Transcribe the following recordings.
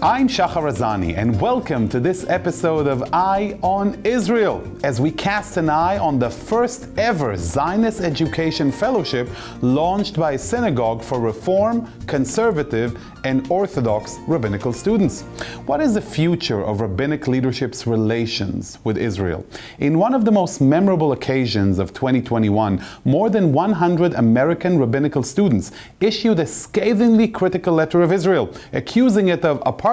I'm Shahar Azani, and welcome to this episode of Eye on Israel, as we cast an eye on the first ever Zionist Education Fellowship launched by a synagogue for Reform, Conservative, and Orthodox Rabbinical students. What is the future of Rabbinic leadership's relations with Israel? In one of the most memorable occasions of 2021, more than 100 American Rabbinical students issued a scathingly critical letter of Israel, accusing it of apartheid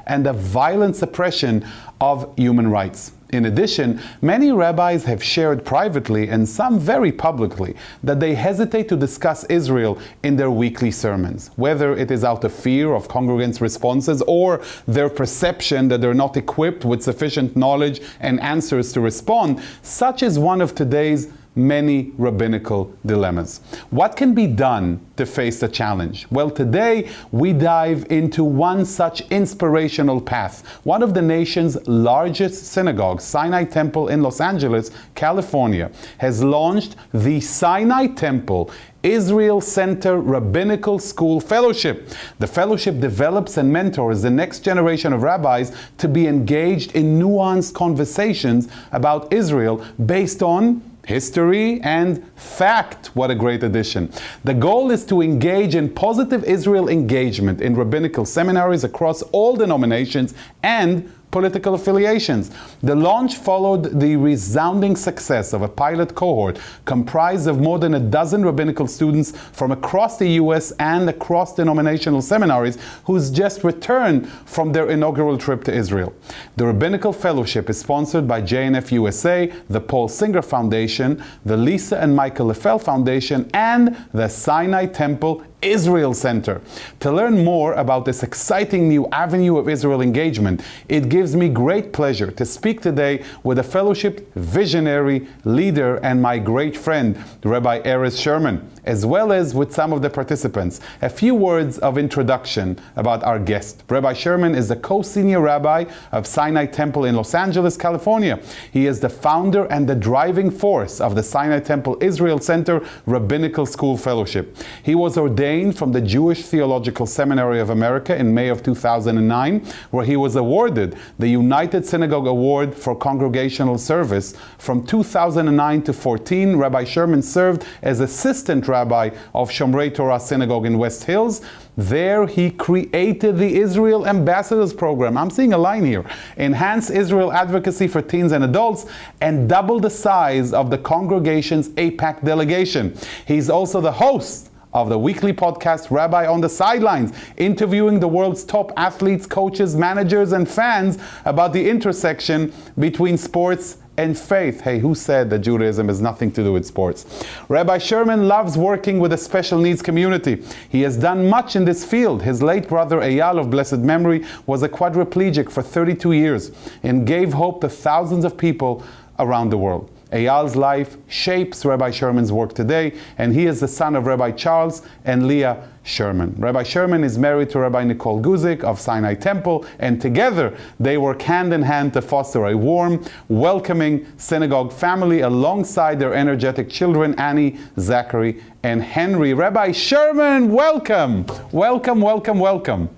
and the violent suppression of human rights. In addition, many rabbis have shared privately, and some very publicly, that they hesitate to discuss Israel in their weekly sermons, whether it is out of fear of congregants' responses or their perception that they're not equipped with sufficient knowledge and answers to respond. Such is one of today's many rabbinical dilemmas. What can be done to face the challenge? Well, today we dive into one such inspirational path. One of the nation's largest synagogues, Sinai Temple in Los Angeles, California, has launched the Sinai Temple Israel Center Rabbinical School Fellowship. The fellowship develops and mentors the next generation of rabbis to be engaged in nuanced conversations about Israel based on history and fact. What a great addition. The goal is to engage in positive Israel engagement in rabbinical seminaries across all denominations and political affiliations. The launch followed the resounding success of a pilot cohort comprised of more than a dozen rabbinical students from across the U.S. and across denominational seminaries who's just returned from their inaugural trip to Israel. The Rabbinical Fellowship is sponsored by JNF USA, the Paul Singer Foundation, the Lisa and Michael Leffel Foundation, and the Sinai Temple Israel Center. To learn more about this exciting new avenue of Israel engagement, it gives me great pleasure to speak today with a fellowship visionary, leader, and my great friend, Rabbi Erez Sherman, as well as with some of the participants. A few words of introduction about our guest. Rabbi Sherman is the co-senior rabbi of Sinai Temple in Los Angeles, California. He is the founder and the driving force of the Sinai Temple Israel Center Rabbinical School Fellowship. He was ordained from the Jewish Theological Seminary of America in May of 2009, where he was awarded the United Synagogue Award for Congregational Service. From 2009 to 14, Rabbi Sherman served as assistant rabbi of Shomrei Torah Synagogue in West Hills. There he created the Israel Ambassadors Program. I'm seeing a line here. Enhanced Israel advocacy for teens and adults, and doubled the size of the congregation's APAC delegation. He's also the host of the weekly podcast Rabbi on the Sidelines, interviewing the world's top athletes, coaches, managers, and fans about the intersection between sports and faith. Hey, who said that Judaism has nothing to do with sports? Rabbi Sherman loves working with the special needs community. He has done much in this field. His late brother Eyal of blessed memory was a quadriplegic for 32 years and gave hope to thousands of people around the world. Eyal's life shapes Rabbi Sherman's work today, and he is the son of Rabbi Charles and Leah Sherman. Rabbi Sherman is married to Rabbi Nicole Guzik of Sinai Temple, and together they work hand in hand to foster a warm, welcoming synagogue family alongside their energetic children, Annie, Zachary, and Henry. Rabbi Sherman, welcome! Welcome, welcome, welcome.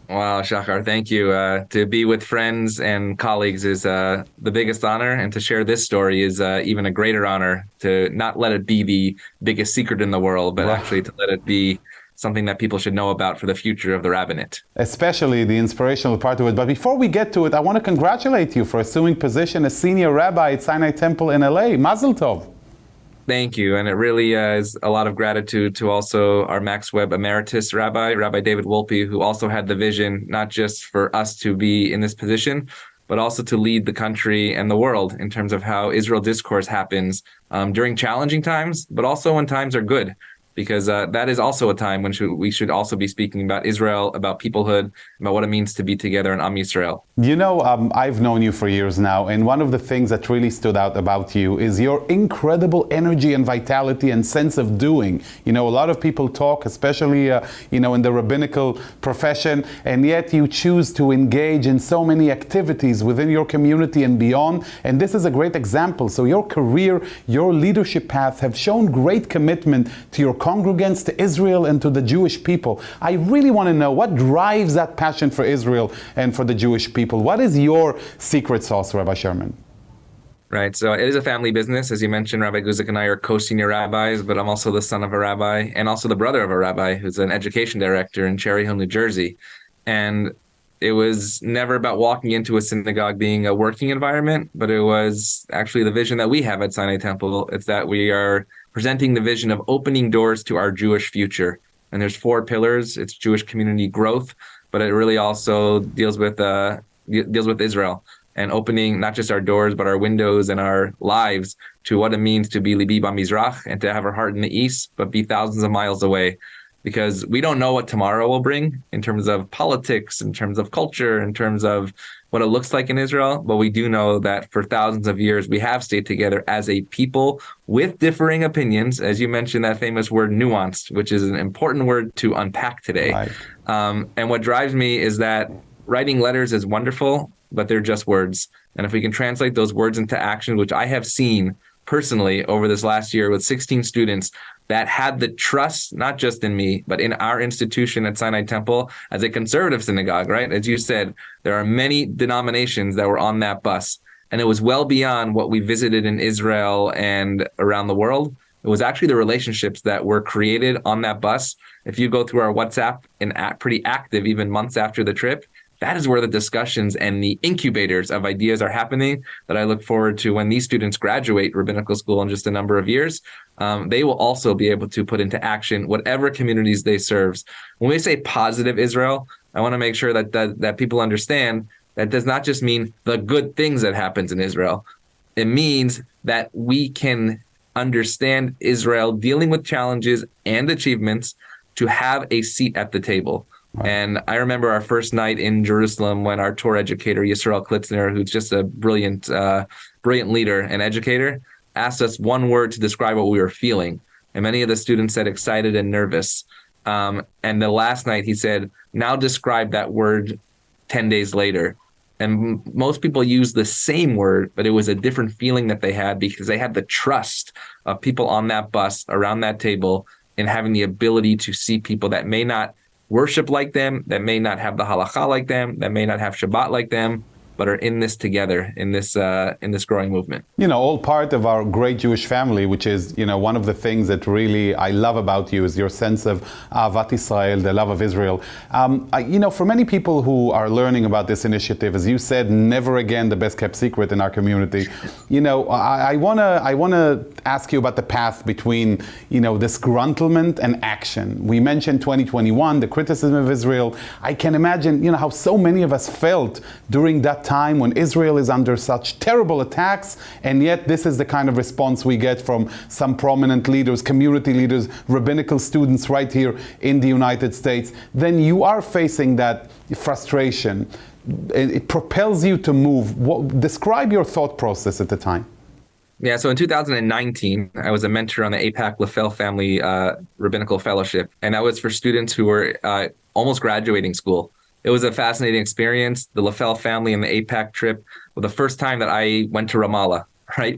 Wow, Shahar, thank you. To be with friends and colleagues is the biggest honor, and to share this story is even a greater honor, to not let it be the biggest secret in the world, but actually to let it be something that people should know about for the future of the rabbinate. Especially the inspirational part of it. But before we get to it, I want to congratulate you for assuming position as senior rabbi at Sinai Temple in LA. Mazel tov. Thank you. And it really is a lot of gratitude to also our Max Webb Emeritus Rabbi, Rabbi David Wolpe, who also had the vision, not just for us to be in this position, but also to lead the country and the world in terms of how Israel discourse happens during challenging times, but also when times are good. Because that is also a time when we should also be speaking about Israel, about peoplehood, about what it means to be together in Am Yisrael. You know, I've known you for years now, and one of the things that really stood out about you is your incredible energy and vitality and sense of doing. You know, a lot of people talk, especially, in the rabbinical profession, and yet you choose to engage in so many activities within your community and beyond, and this is a great example. So your career, your leadership path have shown great commitment to your congregants, to Israel, and to the Jewish people. I really want to know what drives that passion for Israel and for the Jewish people. What is your secret sauce, Rabbi Sherman? Right. So it is a family business. As you mentioned, Rabbi Guzik and I are co-senior rabbis, but I'm also the son of a rabbi and also the brother of a rabbi who's an education director in Cherry Hill, New Jersey. And it was never about walking into a synagogue being a working environment, but it was actually the vision that we have at Sinai Temple. It's that we are presenting the vision of opening doors to our Jewish future. And there's 4 pillars. It's Jewish community growth, but it really also deals with Israel and opening not just our doors, but our windows and our lives to what it means to be Libi B'Mizrach and to have our heart in the East, but be thousands of miles away. Because we don't know what tomorrow will bring in terms of politics, in terms of culture, in terms of what it looks like in Israel. But we do know that for thousands of years, we have stayed together as a people with differing opinions. As you mentioned, that famous word nuanced, which is an important word to unpack today. Right. And what drives me is that writing letters is wonderful, but they're just words. And if we can translate those words into action, which I have seen personally over this last year with 16 students that had the trust, not just in me, but in our institution at Sinai Temple as a conservative synagogue, right? As you said, there are many denominations that were on that bus, and it was well beyond what we visited in Israel and around the world. It was actually the relationships that were created on that bus. If you go through our WhatsApp and pretty active even months after the trip, that is where the discussions and the incubators of ideas are happening that I look forward to when these students graduate rabbinical school in just a number of years. They will also be able to put into action whatever communities they serve. When we say positive Israel, I want to make sure that people understand that does not just mean the good things that happens in Israel. It means that we can understand Israel dealing with challenges and achievements to have a seat at the table. Right. And I remember our first night in Jerusalem when our Torah educator, Yisrael Klitzner, who's just a brilliant leader and educator, asked us one word to describe what we were feeling. And many of the students said excited and nervous. And the last night he said, now describe that word 10 days later. And most people use the same word, but it was a different feeling that they had because they had the trust of people on that bus around that table and having the ability to see people that may not worship like them, that may not have the halakha like them, that may not have Shabbat like them, but are in this together, in this growing movement. All part of our great Jewish family, which is, one of the things that really I love about you is your sense of Ahavat Israel, the love of Israel. For many people who are learning about this initiative, as you said, never again the best kept secret in our community. I want to ask you about the path between, disgruntlement and action. We mentioned 2021, the criticism of Israel. I can imagine, how so many of us felt during that time when Israel is under such terrible attacks, and yet this is the kind of response we get from some prominent leaders, community leaders, rabbinical students right here in the United States. Then you are facing that frustration. It propels you to move. Describe your thought process at the time. Yeah, so in 2019, I was a mentor on the AIPAC LaFell Family Rabbinical Fellowship, and that was for students who were almost graduating school. It was a fascinating experience. The LaFell family and the AIPAC trip were the first time that I went to Ramallah, right?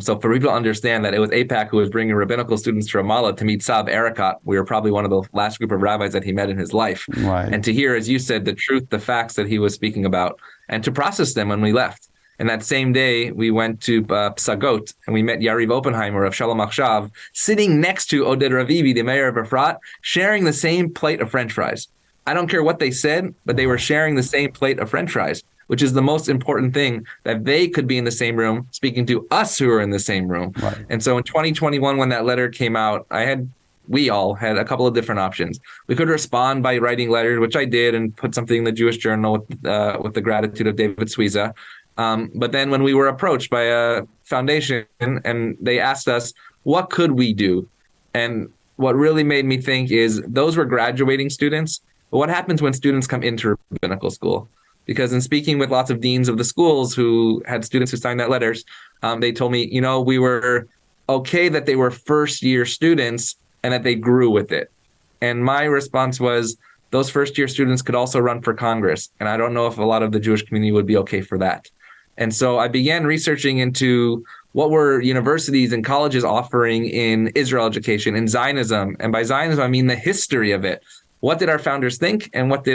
So for people to understand that it was AIPAC who was bringing rabbinical students to Ramallah to meet Sab Erekat. We were probably one of the last group of rabbis that he met in his life. Right. And to hear, as you said, the truth, the facts that he was speaking about, and to process them when we left. And that same day, we went to Psagot, and we met Yariv Oppenheimer of Shalom Achshav, sitting next to Oded Ravivi, the mayor of Efrat, sharing the same plate of French fries. I don't care what they said, but they were sharing the same plate of French fries, which is the most important thing, that they could be in the same room speaking to us who are in the same room. Right. And so in 2021, when that letter came out, we all had a couple of different options. We could respond by writing letters, which I did, and put something in the Jewish Journal with the gratitude of David Suiza. But then when we were approached by a foundation and they asked us, what could we do? And what really made me think is those were graduating students. But what happens when students come into rabbinical school? Because in speaking with lots of deans of the schools who had students who signed that letters, they told me, we were okay that they were first-year students and that they grew with it. And my response was, those first-year students could also run for Congress. And I don't know if a lot of the Jewish community would be okay for that. And so I began researching into what were universities and colleges offering in Israel education, in Zionism? And by Zionism, I mean the history of it. What did our founders think, and what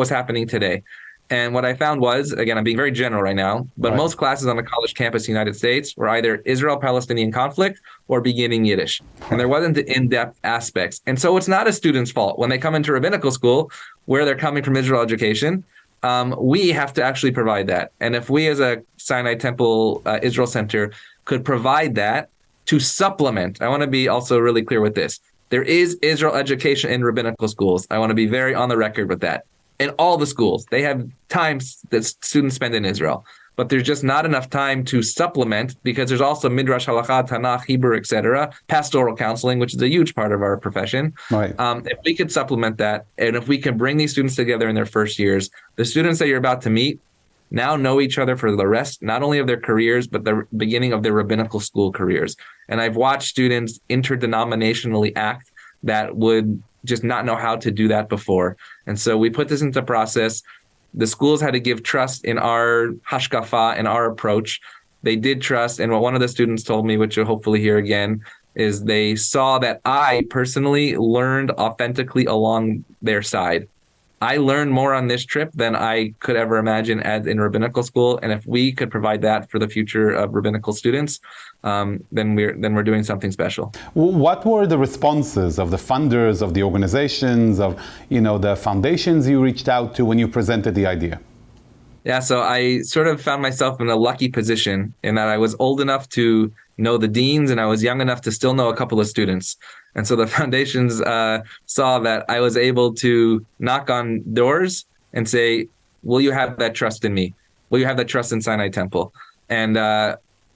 was happening today? And what I found was, again, I'm being very general right now, but most classes on a college campus in the United States were either Israel-Palestinian conflict or beginning Yiddish. And there wasn't the in-depth aspects. And so it's not a student's fault. When they come into rabbinical school, where they're coming from Israel education, we have to actually provide that. And if we as a Sinai Temple Israel Center could provide that to supplement, I want to be also really clear with this. There is Israel education in rabbinical schools. I want to be very on the record with that. In all the schools, they have times that students spend in Israel, but there's just not enough time to supplement, because there's also Midrash, Halakha, Tanakh, Hebrew, etc., pastoral counseling, which is a huge part of our profession. Right. If we could supplement that, and if we can bring these students together in their first years, the students that you're about to meet now know each other for the rest, not only of their careers, but the beginning of their rabbinical school careers. And I've watched students interdenominationally act that would just not know how to do that before. And so we put this into process. The schools had to give trust in our hashkafa and our approach. They did trust. And what one of the students told me, which you'll hopefully hear again, is they saw that I personally learned authentically along their side. I learned more on this trip than I could ever imagine as in rabbinical school. And if we could provide that for the future of rabbinical students, then we're doing something special. What were the responses of the funders, of the organizations, of the foundations you reached out to when you presented the idea? Yeah, so I sort of found myself in a lucky position in that I was old enough to know the deans, and I was young enough to still know a couple of students. And so the foundations saw that I was able to knock on doors and say, will you have that trust in me? Will you have that trust in Sinai Temple? And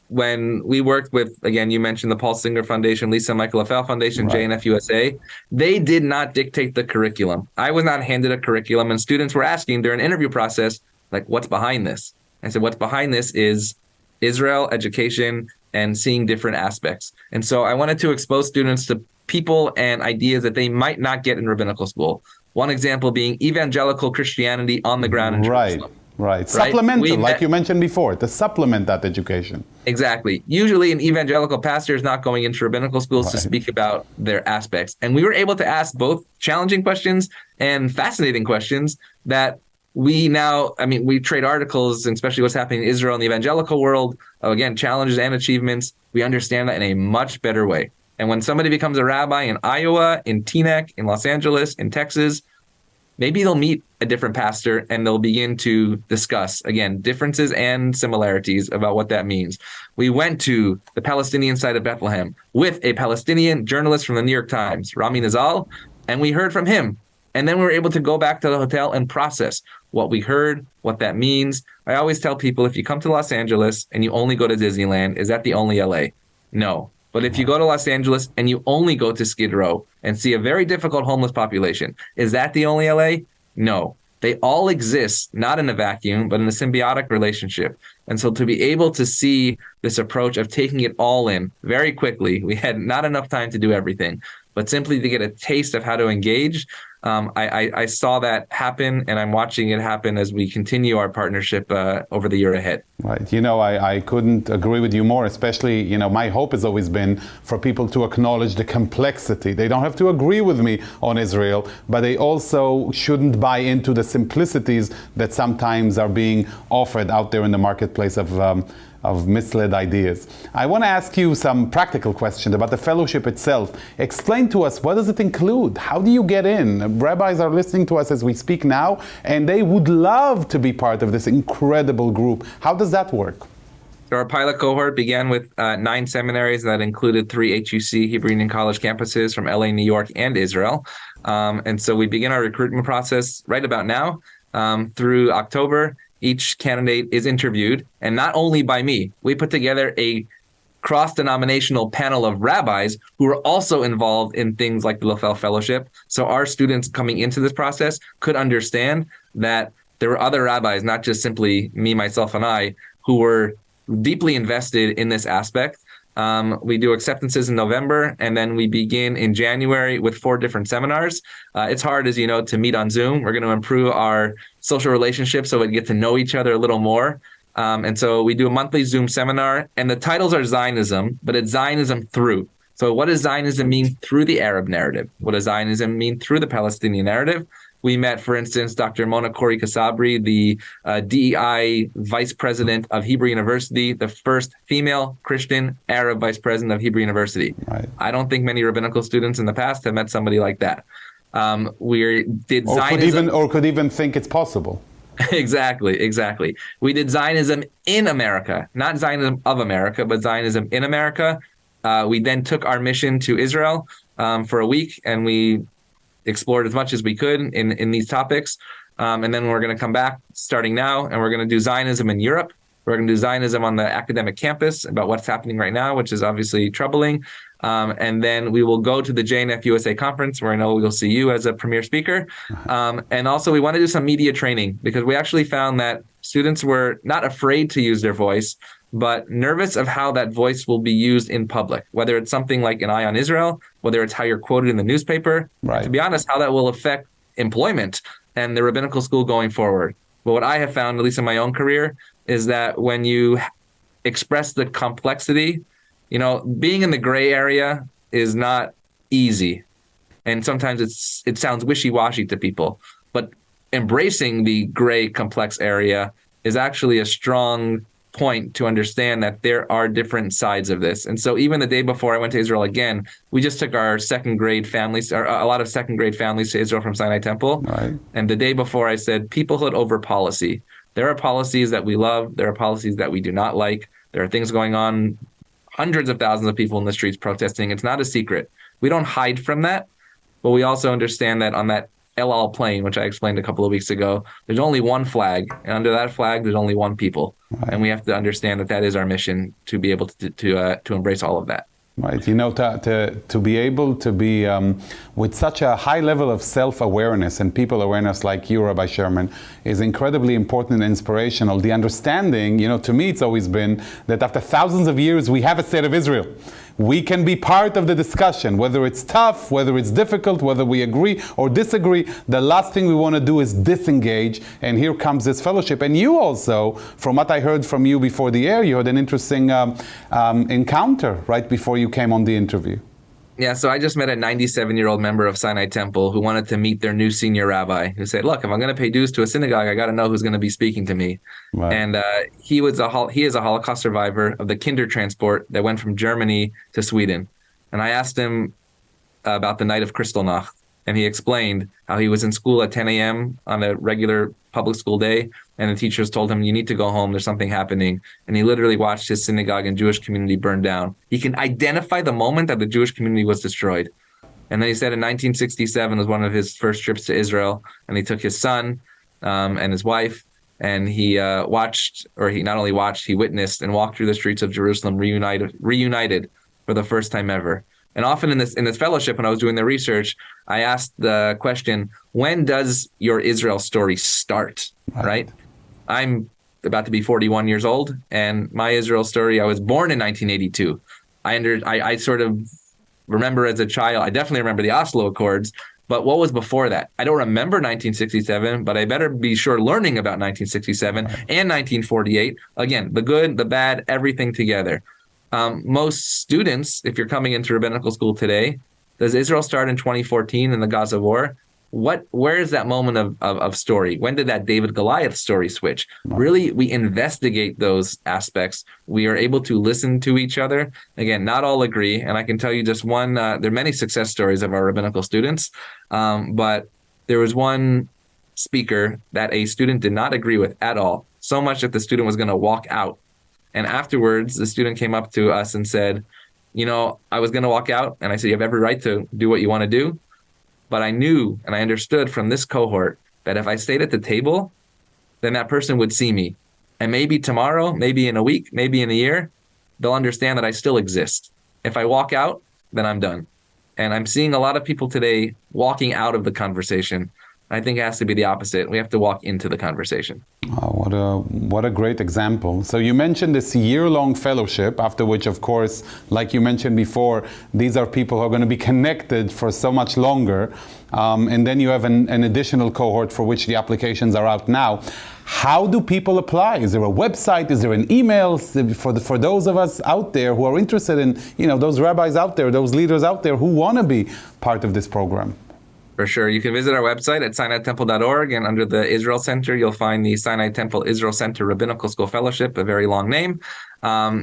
when we worked with, again, you mentioned the Paul Singer Foundation, Lisa Michael Affel Foundation, right. JNF USA, they did not dictate the curriculum. I was not handed a curriculum, and students were asking during an interview process, like, what's behind this? I said, what's behind this is Israel education and seeing different aspects. And so I wanted to expose students to people and ideas that they might not get in rabbinical school. One example being evangelical Christianity on the ground in Jerusalem. Right. Supplemental, like you mentioned before, to supplement that education. Exactly. Usually an evangelical pastor is not going into rabbinical schools to speak about their aspects. And we were able to ask both challenging questions and fascinating questions that we now, we trade articles, and especially what's happening in Israel and the evangelical world, again, challenges and achievements. We understand that in a much better way. And when somebody becomes a rabbi in Iowa, in Teaneck, in Los Angeles, in Texas, maybe they'll meet a different pastor and they'll begin to discuss, again, differences and similarities about what that means. We went to the Palestinian side of Bethlehem with a Palestinian journalist from the New York Times, Rami Nizal, and we heard from him. And then we were able to go back to the hotel and process what we heard, what that means. I always tell people, if you come to Los Angeles and you only go to Disneyland, is that the only LA? No. But if you go to Los Angeles and you only go to Skid Row and see a very difficult homeless population, is that the only LA? No. They all exist, not in a vacuum, but in a symbiotic relationship. And so to be able to see this approach of taking it all in very quickly, we had not enough time to do everything, but simply to get a taste of how to engage, I saw that happen, and I'm watching it happen as we continue our partnership over the year ahead. Right. I couldn't agree with you more, especially, my hope has always been for people to acknowledge the complexity. They don't have to agree with me on Israel, but they also shouldn't buy into the simplicities that sometimes are being offered out there in the marketplace of misled ideas. I want to ask you some practical questions about the fellowship itself. Explain to us, what does it include? How do you get in? Rabbis are listening to us as we speak now, and they would love to be part of this incredible group. How does that work? So our pilot cohort began with 9 seminaries that included 3 HUC Hebrew Union College campuses from LA, New York, and Israel. And so we begin our recruitment process right about now through October. Each candidate is interviewed, and not only by me. We put together a cross-denominational panel of rabbis who are also involved in things like the Lafel Fellowship. So our students coming into this process could understand that there were other rabbis, not just simply me, myself, and I, who were deeply invested in this aspect. We do acceptances in November, and then we begin in January with 4 different seminars. It's hard, as you know, to meet on Zoom. We're going to improve our social relationships so we get to know each other a little more. And so we do a monthly Zoom seminar, and the titles are Zionism, but it's Zionism through. So what does Zionism mean through the Arab narrative? What does Zionism mean through the Palestinian narrative? We met, for instance, Dr. Mona Khoury Kasabri, the DEI vice president of Hebrew University, the first female Christian Arab vice president of Hebrew University. Right. I don't think many rabbinical students in the past have met somebody like that. We did Zionism, could even think it's possible. Exactly. We did Zionism in America, not Zionism of America, but Zionism in America. We then took our mission to Israel for a week, and we explored as much as we could in these topics. And then we're going to come back starting now, and we're going to do Zionism in Europe. We're going to do Zionism on the academic campus about what's happening right now, which is obviously troubling. And then we will go to the JNF USA conference, where I know we'll see you as a premier speaker. And also we want to do some media training, because we actually found that students were not afraid to use their voice, but nervous of how that voice will be used in public, whether it's something like an Eye on Israel, whether it's how you're quoted in the newspaper, right. To be honest, how that will affect employment and the rabbinical school going forward. But what I have found, at least in my own career, is that when you express the complexity, being in the gray area is not easy. And sometimes it sounds wishy-washy to people. But embracing the gray, complex area is actually a strong point to understand that there are different sides of this. And so even the day before I went to Israel again, we just took our second grade families, or a lot of second grade families, to Israel from Sinai Temple. Right. And the day before I said, peoplehood over policy. There are policies that we love. There are policies that we do not like. There are things going on, hundreds of thousands of people in the streets protesting. It's not a secret. We don't hide from that, but we also understand that on that El Al plane, which I explained a couple of weeks ago, there's only one flag, and under that flag, there's only one people. Right. And we have to understand that that is our mission, to be able to embrace all of that. Right, to be able to be with such a high level of self-awareness and people awareness like you, Rabbi Sherman, is incredibly important and inspirational. The understanding, to me, it's always been that after thousands of years, we have a state of Israel. We can be part of the discussion, whether it's tough, whether it's difficult, whether we agree or disagree. The last thing we want to do is disengage, and here comes this fellowship. And you also, from what I heard from you before the air, you had an interesting encounter right before you came on the interview. Yeah, so I just met a 97-year-old member of Sinai Temple who wanted to meet their new senior rabbi, who said, look, if I'm going to pay dues to a synagogue, I got to know who's going to be speaking to me. Right. And he is a Holocaust survivor of the Kinder transport that went from Germany to Sweden. And I asked him about the night of Kristallnacht, and he explained how he was in school at 10 a.m. on a regular public school day, and the teachers told him, you need to go home, there's something happening. And he literally watched his synagogue and Jewish community burn down. He can identify the moment that the Jewish community was destroyed. And then he said in 1967 was one of his first trips to Israel, and he took his son and his wife, and he not only watched, he witnessed and walked through the streets of Jerusalem reunited for the first time ever. And often in this fellowship, when I was doing the research, I asked the question, when does your Israel story start, right? I'm about to be 41 years old, and my Israel story, I was born in 1982. I sort of remember as a child, I definitely remember the Oslo Accords, but what was before that? I don't remember 1967, but I better be sure learning about 1967 and 1948. Again, the good, the bad, everything together. Most students, if you're coming into rabbinical school today, does Israel start in 2014 in the Gaza war? Where is that moment of story? When did that David Goliath story switch? Really, we investigate those aspects. We are able to listen to each other. Again, not all agree. And I can tell you just one, there are many success stories of our rabbinical students. But there was one speaker that a student did not agree with at all, so much that the student was going to walk out. And afterwards, the student came up to us and said, I was going to walk out. And I said, you have every right to do what you want to do. But I knew and I understood from this cohort that if I stayed at the table, then that person would see me. And maybe tomorrow, maybe in a week, maybe in a year, they'll understand that I still exist. If I walk out, then I'm done. And I'm seeing a lot of people today walking out of the conversation. I think it has to be the opposite. We have to walk into the conversation. Oh, what a great example. So you mentioned this year-long fellowship, after which, of course, like you mentioned before, these are people who are going to be connected for so much longer. And then you have an additional cohort for which the applications are out now. How do people apply? Is there a website? Is there an email for those of us out there who are interested in, those rabbis out there, those leaders out there who want to be part of this program? For sure. You can visit our website at sinaitemple.org, and under the Israel Center, you'll find the Sinai Temple Israel Center Rabbinical School Fellowship, a very long name.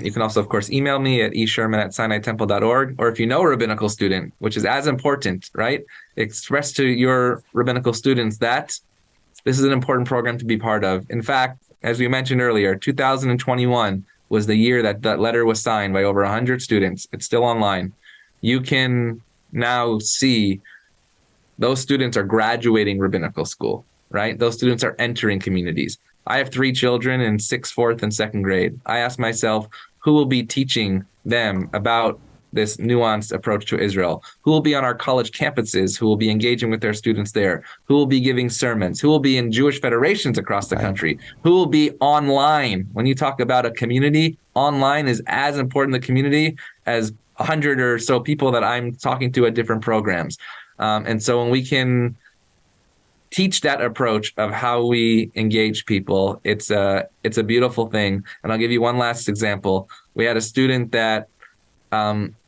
You can also, of course, email me at esherman@sinaitemple.org, or if you know a rabbinical student, which is as important, right? Express to your rabbinical students that this is an important program to be part of. In fact, as we mentioned earlier, 2021 was the year that letter was signed by over 100 students. It's still online. You can now see those students are graduating rabbinical school, right? Those students are entering communities. I have 3 children in 6th, 4th, and 2nd grade. I ask myself, who will be teaching them about this nuanced approach to Israel? Who will be on our college campuses? Who will be engaging with their students there? Who will be giving sermons? Who will be in Jewish federations across the country? Who will be online? When you talk about a community, online is as important the community as 100 or so people that I'm talking to at different programs. And so when we can teach that approach of how we engage people, it's a beautiful thing. And I'll give you one last example. We had a student that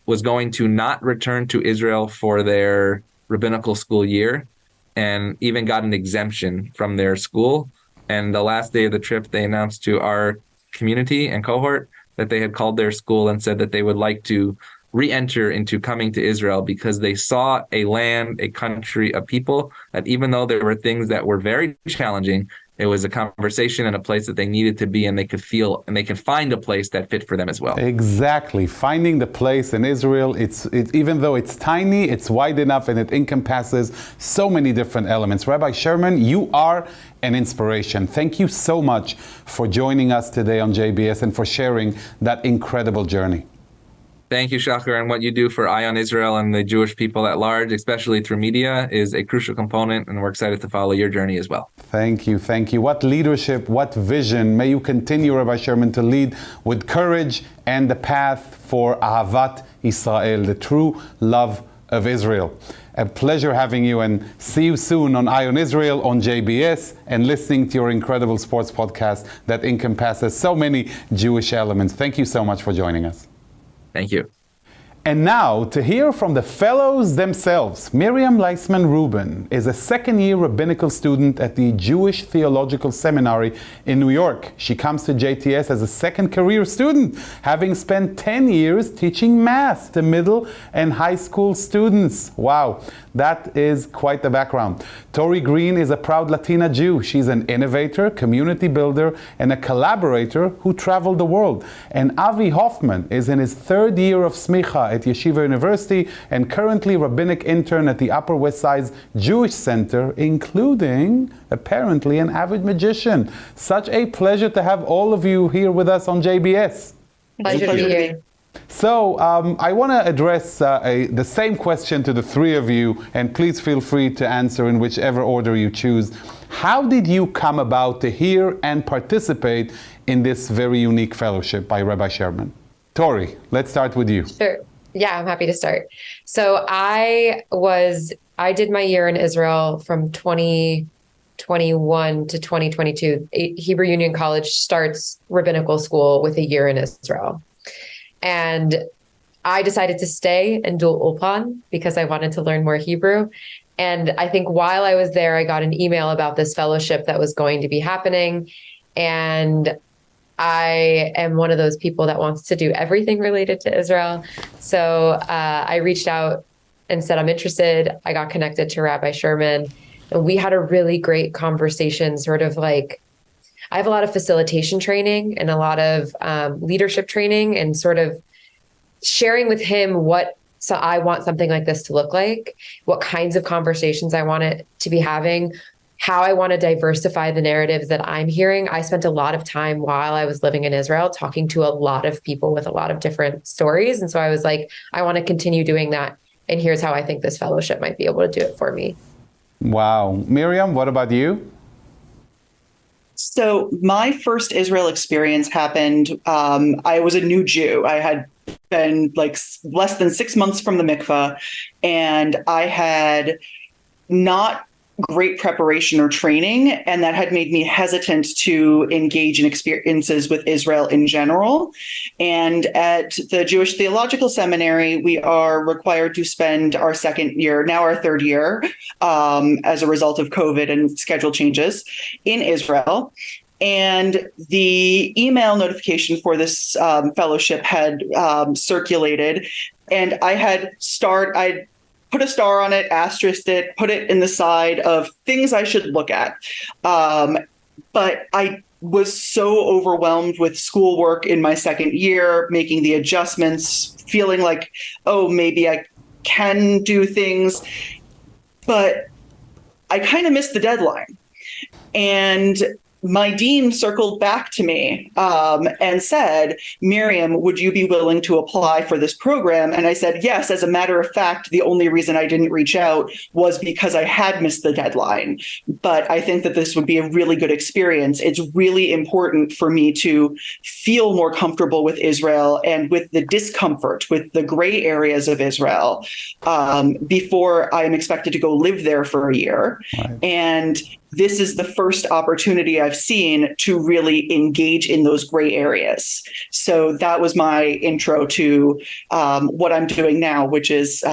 was going to not return to Israel for their rabbinical school year, and even got an exemption from their school. And the last day of the trip, they announced to our community and cohort that they had called their school and said that they would like to re-enter into coming to Israel because they saw a land, a country, a people that even though there were things that were very challenging, it was a conversation and a place that they needed to be, and they could feel and they can find a place that fit for them as well. Exactly. Finding the place in Israel, it's even though it's tiny, it's wide enough and it encompasses so many different elements. Rabbi Sherman, you are an inspiration. Thank you so much for joining us today on JBS and for sharing that incredible journey. Thank you, Shahar, and what you do for Eye on Israel and the Jewish people at large, especially through media, is a crucial component, and we're excited to follow your journey as well. Thank you, thank you. What leadership, what vision. May you continue, Rabbi Sherman, to lead with courage and the path for Ahavat Israel, the true love of Israel. A pleasure having you, and see you soon on Eye on Israel, on JBS, and listening to your incredible sports podcast that encompasses so many Jewish elements. Thank you so much for joining us. Thank you. And now, to hear from the fellows themselves, Miriam Leisman-Rubin is a second-year rabbinical student at the Jewish Theological Seminary in New York. She comes to JTS as a second-career student, having spent 10 years teaching math to middle and high school students. Wow, that is quite the background. Tori Green is a proud Latina Jew. She's an innovator, community builder, and a collaborator who traveled the world. And Avi Hoffman is in his 3rd year of smicha at Yeshiva University and currently rabbinic intern at the Upper West Side's Jewish Center, including, apparently, an avid magician. Such a pleasure to have all of you here with us on JBS. Pleasure to be here. So I want to address the same question to the 3 of you, and please feel free to answer in whichever order you choose. How did you come about to hear and participate in this very unique fellowship by Rabbi Sherman? Tori, let's start with you. Sure. Yeah, I'm happy to start. So I did my year in Israel from 2021 to 2022. Hebrew Union College starts rabbinical school with a year in Israel. And I decided to stay and do Ulpan because I wanted to learn more Hebrew. And I think while I was there, I got an email about this fellowship that was going to be happening. And I am one of those people that wants to do everything related to Israel. So I reached out and said, I'm interested. I got connected to Rabbi Sherman, and we had a really great conversation, sort of like, I have a lot of facilitation training and a lot of leadership training, and sort of sharing with him so I want something like this to look like, what kinds of conversations I want it to be having, how I want to diversify the narratives that I'm hearing. I spent a lot of time while I was living in Israel talking to a lot of people with a lot of different stories. And so I was like, I want to continue doing that. And here's how I think this fellowship might be able to do it for me. Wow. Miriam, what about you? So my first Israel experience happened. I was a new Jew. I had been like less than 6 months from the mikveh, and I had not great preparation or training, and that had made me hesitant to engage in experiences with Israel in general. And at the Jewish Theological Seminary, we are required to spend our second year, now our third year, as a result of COVID and schedule changes, in Israel. And the email notification for this fellowship had circulated, and I'd put a star on it, asterisked it, put it in the side of things I should look at. But I was so overwhelmed with schoolwork in my second year, making the adjustments, feeling like, oh, maybe I can do things. But I kind of missed the deadline. And my dean circled back to me and said, Miriam, would you be willing to apply for this program? And I said, yes. As a matter of fact, the only reason I didn't reach out was because I had missed the deadline. But I think that this would be a really good experience. It's really important for me to feel more comfortable with Israel and with the discomfort, with the gray areas of Israel before I am expected to go live there for a year. Right. And this is the first opportunity I've seen to really engage in those gray areas. So that was my intro to what I'm doing now, which is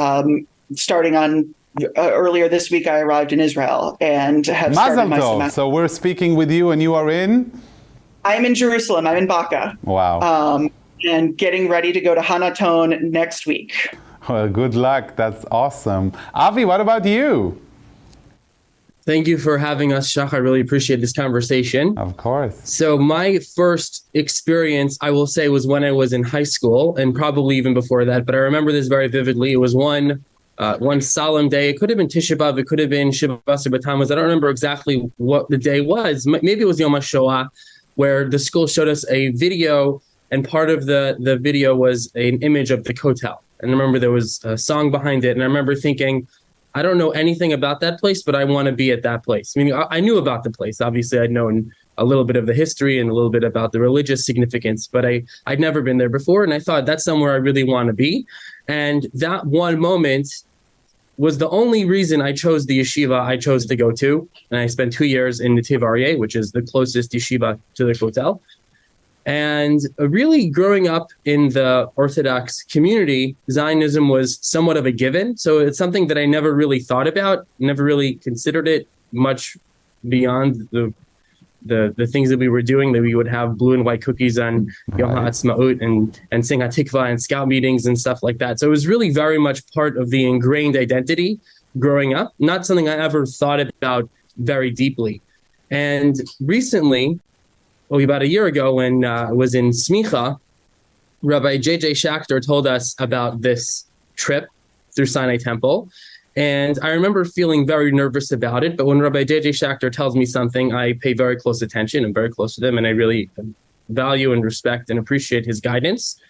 starting on earlier this week. I arrived in Israel and have started my semester. So we're speaking with you, and you are in? I'm in Jerusalem. I'm in Baka. Wow. And getting ready to go to Hanaton next week. Well, good luck. That's awesome. Avi, what about you? Thank you for having us, Shahar. I really appreciate this conversation. Of course. So my first experience, I will say, was when I was in high school, and probably even before that, but I remember this very vividly. It was one solemn day. It could have been Tisha B'Av. It could have been Shiva Basar B'Tammuz. I don't remember exactly what the day was. Maybe it was Yom HaShoah, where the school showed us a video, and part of the video was an image of the Kotel. And I remember there was a song behind it, and I remember thinking, I don't know anything about that place, but I want to be at that place. I mean, I knew about the place. Obviously, I'd known a little bit of the history and a little bit about the religious significance, but I'd never been there before. And I thought, that's somewhere I really want to be. And that one moment was the only reason I chose the yeshiva I chose to go to. And I spent 2 years in Netiv Aryeh, which is the closest yeshiva to the Kotel. And really growing up in the Orthodox community, Zionism was somewhat of a given. So it's something that I never really thought about, never really considered it much beyond the things that we were doing, that we would have blue and white cookies on Yom HaAtzmaut and sing HaTikvah and scout meetings and stuff like that. So it was really very much part of the ingrained identity growing up, not something I ever thought about very deeply. And recently, about a year ago, when I was in Smicha, Rabbi J.J. Schachter told us about this trip through Sinai Temple. And I remember feeling very nervous about it. But when Rabbi J.J. Schachter tells me something, I pay very close attention. I'm very close to them, and I really value and respect and appreciate his guidance.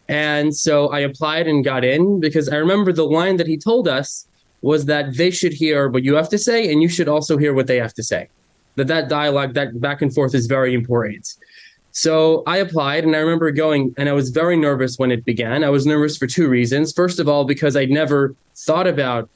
And so I applied and got in, because I remember the line that he told us was that they should hear what you have to say, and you should also hear what they have to say. That dialogue, that back and forth is very important. So I applied, and I remember going, and I was very nervous when it began. I was nervous for two reasons. First of all, because I'd never thought about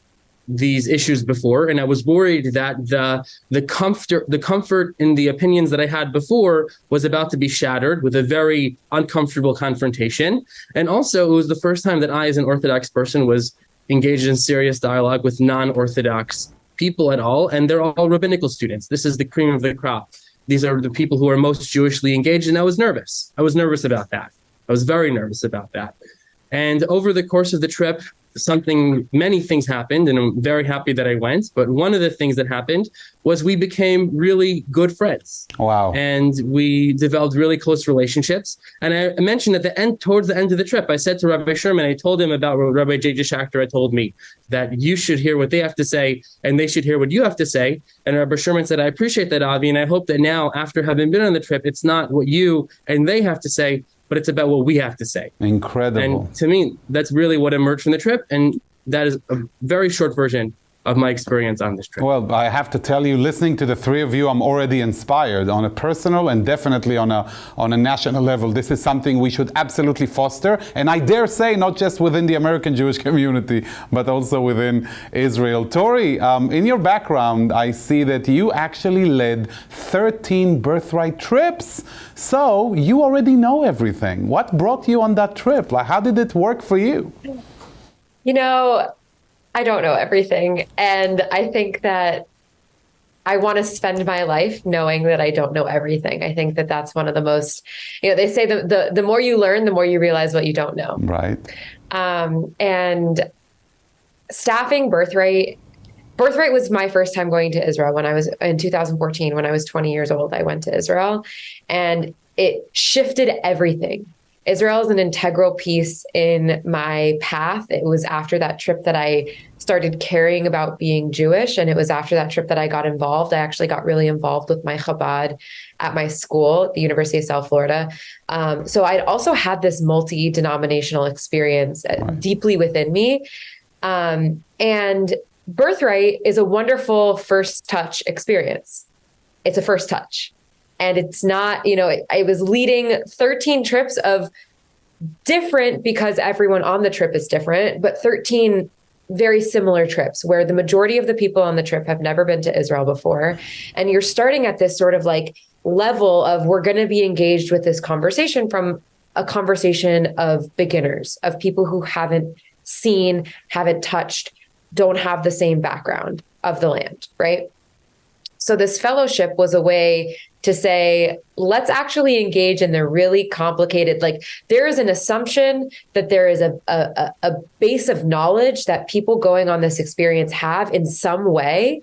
these issues before, and I was worried that the comfort in the opinions that I had before was about to be shattered with a very uncomfortable confrontation. And also, it was the first time that I, as an Orthodox person, was engaged in serious dialogue with non-Orthodox people at all, and they're all rabbinical students. This is the cream of the crop. These are the people who are most Jewishly engaged, and I was nervous. I was nervous about that. I was very nervous about that. And over the course of the trip, many things happened, and I'm very happy that I went. But one of the things that happened was we became really good friends. Wow. And we developed really close relationships. And I mentioned towards the end of the trip, I said to Rabbi Sherman, I told him about what Rabbi J.J. Schachter had told me, that you should hear what they have to say, and they should hear what you have to say. And Rabbi Sherman said, I appreciate that, Avi, and I hope that now, after having been on the trip, it's not what you and they have to say, but it's about what we have to say. Incredible. And to me, that's really what emerged from the trip. And that is a very short version of my experience on this trip. Well, I have to tell you, listening to the three of you, I'm already inspired on a personal and definitely on a national level. This is something we should absolutely foster, and I dare say not just within the American Jewish community, but also within Israel. Tori, in your background, I see that you actually led 13 birthright trips. So you already know everything. What brought you on that trip? Like, how did it work for you? You know, I don't know everything. And I think that I want to spend my life knowing that I don't know everything. I think that that's one of the most, they say the more you learn, the more you realize what you don't know. Right. And staffing Birthright was my first time going to Israel when I was in 2014, when I was 20 years old. I went to Israel and it shifted everything. Israel is an integral piece in my path. It was after that trip that I started caring about being Jewish. And it was after that trip that I got involved. I actually got really involved with my Chabad at my school, the University of South Florida. So I'd also had this multi-denominational experience deeply within me. And Birthright is a wonderful first touch experience. It's a first touch. And it's not, I was leading 13 trips of different, because everyone on the trip is different, but 13 very similar trips where the majority of the people on the trip have never been to Israel before. And you're starting at this sort of like level of, we're going to be engaged with this conversation from a conversation of beginners, of people who haven't seen, haven't touched, don't have the same background of the land, right? So this fellowship was a way to say, let's actually engage in the really complicated, like there is an assumption that there is a base of knowledge that people going on this experience have in some way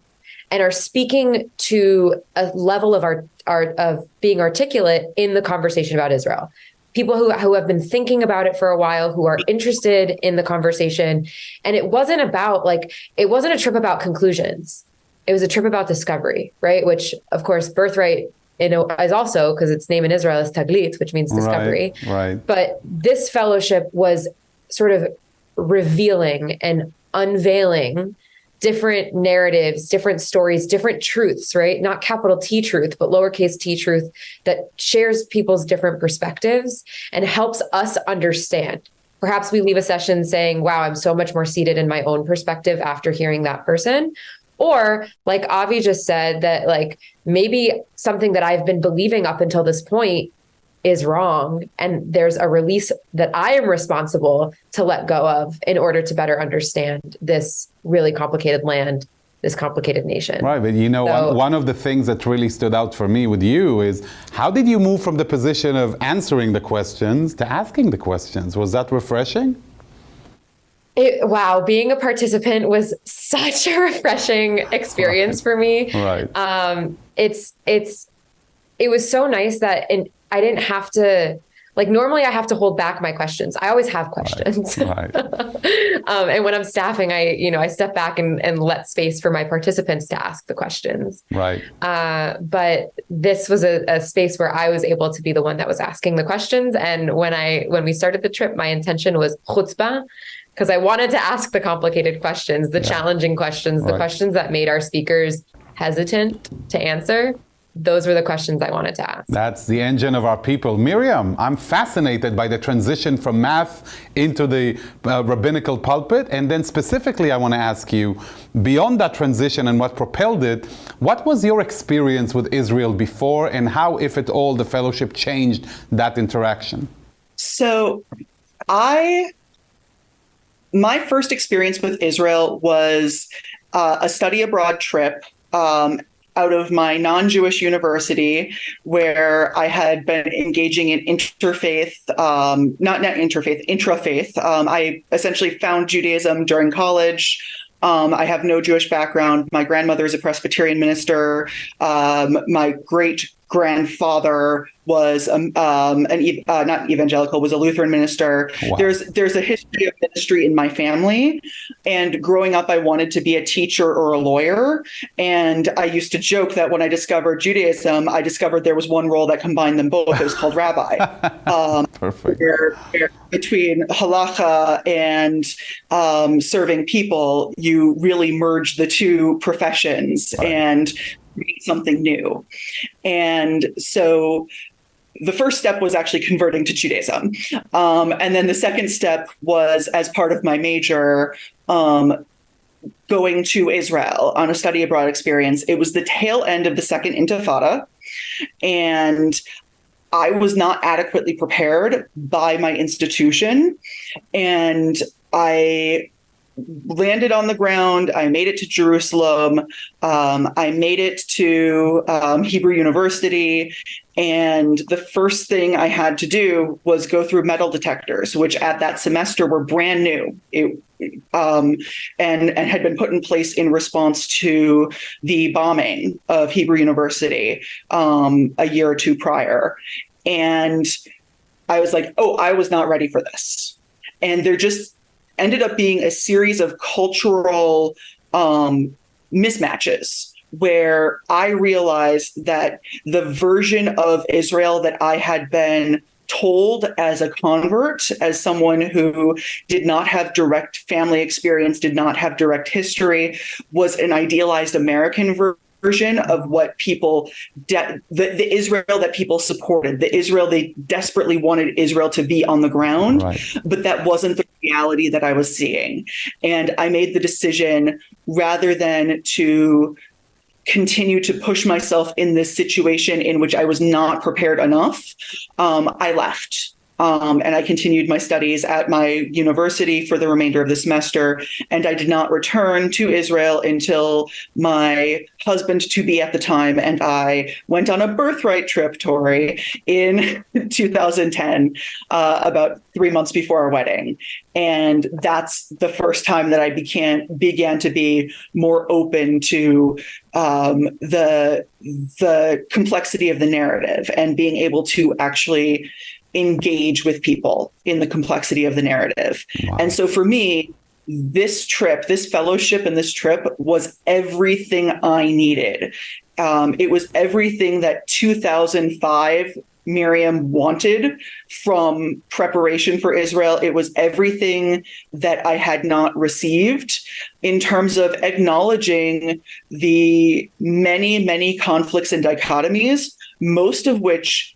and are speaking to a level of of being articulate in the conversation about Israel. People who have been thinking about it for a while, who are interested in the conversation. And it wasn't a trip about conclusions. It was a trip about discovery, right? Which, of course, Birthright, is also, because its name in Israel is Taglit, which means discovery. Right. But this fellowship was sort of revealing and unveiling different narratives, different stories, different truths, right? Not capital T truth, but lowercase t truth that shares people's different perspectives and helps us understand. Perhaps we leave a session saying, wow, I'm so much more seated in my own perspective after hearing that person. Or like Avi just said, that like maybe something that I've been believing up until this point is wrong. And there's a release that I am responsible to let go of in order to better understand this really complicated land, this complicated nation. Right, but one of the things that really stood out for me with you is, how did you move from the position of answering the questions to asking the questions? Was that refreshing? Wow, being a participant was such a refreshing experience for me. Right. It was so nice that I didn't have to, like, normally I have to hold back my questions. I always have questions. Right. And when I'm staffing, I step back and let space for my participants to ask the questions. Right. But this was a space where I was able to be the one that was asking the questions. And when we started the trip, my intention was chutzpah, because I wanted to ask the complicated questions, the challenging questions, the questions that made our speakers hesitant to answer. Those were the questions I wanted to ask. That's the engine of our people. Miriam, I'm fascinated by the transition from math into the rabbinical pulpit. And then specifically, I want to ask you, beyond that transition and what propelled it, what was your experience with Israel before, and how, if at all, the fellowship changed that interaction? So my first experience with Israel was a study abroad trip out of my non-Jewish university, where I had been engaging in intrafaith. I essentially found Judaism during college. I have no Jewish background. My grandmother is a Presbyterian minister. My great grandfather was not evangelical, was a Lutheran minister. Wow. There's a history of ministry in my family. And growing up, I wanted to be a teacher or a lawyer. And I used to joke that when I discovered Judaism, I discovered there was one role that combined them both. It was called rabbi. Perfect. Where between halacha and serving people, you really merge the two professions and create something new. And so the first step was actually converting to Judaism. And then the second step was, as part of my major, going to Israel on a study abroad experience. It was the tail end of the Second Intifada. And I was not adequately prepared by my institution. And I landed on the ground. I made it to Jerusalem. I made it to Hebrew University. And the first thing I had to do was go through metal detectors, which at that semester were brand new. And had been put in place in response to the bombing of Hebrew University a year or two prior. And I was like, oh, I was not ready for this. And there just ended up being a series of cultural mismatches where I realized that the version of Israel that I had been told as a convert, as someone who did not have direct family experience, did not have direct history, was an idealized American version of what people, the Israel that people supported, the Israel they desperately wanted Israel to be on the ground, right. But that wasn't the reality that I was seeing. And I made the decision, rather than to continue to push myself in this situation in which I was not prepared enough, I left. And I continued my studies at my university for the remainder of the semester. And I did not return to Israel until my husband-to-be at the time and I went on a birthright trip, Tori, in 2010, about 3 months before our wedding. And that's the first time that I began to be more open to the complexity of the narrative and being able to actually engage with people in the complexity of the narrative. Wow. And so for me, this trip, this fellowship and this trip was everything I needed. It was everything that 2005 Miriam wanted from preparation for Israel. It was everything that I had not received in terms of acknowledging the many, many conflicts and dichotomies, most of which,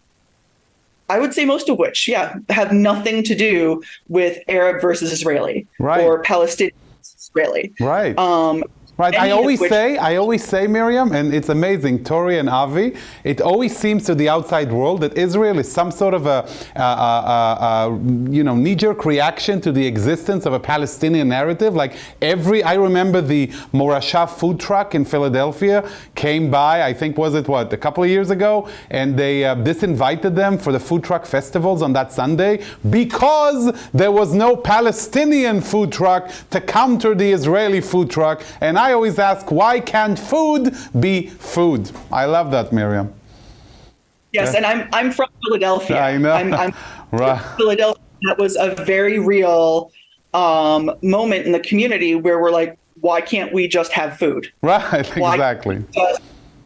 have nothing to do with Arab versus Israeli, right, or Palestinian versus Israeli. Right. Right. I always say, Miriam, and it's amazing, Tori and Avi, it always seems to the outside world that Israel is some sort of a knee-jerk reaction to the existence of a Palestinian narrative. Like I remember the Morasha food truck in Philadelphia came by, I think, a couple of years ago, and they disinvited them for the food truck festivals on that Sunday because there was no Palestinian food truck to counter the Israeli food truck. And I always ask, why can't food be food? I love that, Miriam. Yes, yeah. And I'm from Philadelphia. I know. I'm right. From Philadelphia. That was a very real moment in the community where we're like, why can't we just have food? Right, exactly.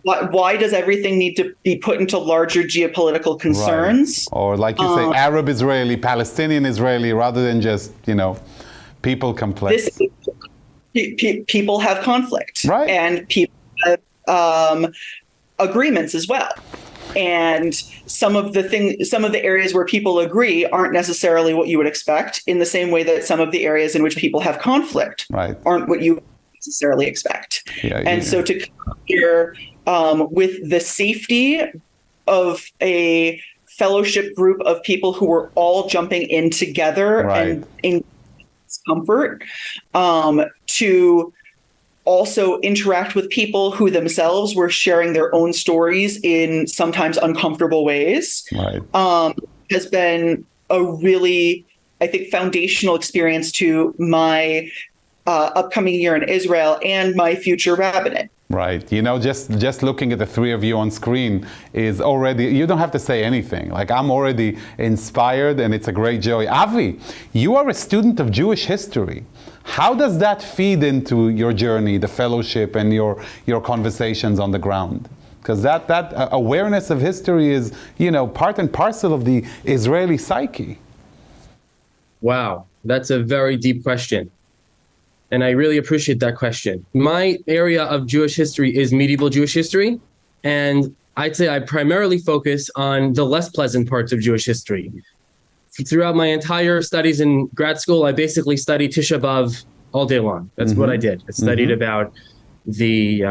Why does everything need to be put into larger geopolitical concerns? Right. Or like you say, Arab Israeli, Palestinian Israeli, rather than just, people complex. People have conflict, right, and people have agreements as well. And some of the areas where people agree aren't necessarily what you would expect, in the same way that some of the areas in which people have conflict aren't what you necessarily expect. So to come here with the safety of a fellowship group of people who were all jumping in together and in comfort, to also interact with people who themselves were sharing their own stories in sometimes uncomfortable ways, has been a really, I think, foundational experience to my upcoming year in Israel and my future rabbinate. Right. Just looking at the three of you on screen is already, you don't have to say anything. Like, I'm already inspired, and it's a great joy. Avi, you are a student of Jewish history. How does that feed into your journey, the fellowship, and your conversations on the ground? Because that awareness of history is, part and parcel of the Israeli psyche. Wow, that's a very deep question. And I really appreciate that question. My area of Jewish history is medieval Jewish history. And I'd say I primarily focus on the less pleasant parts of Jewish history. Throughout my entire studies in grad school, I basically studied Tisha B'Av all day long. That's what I did. I studied about the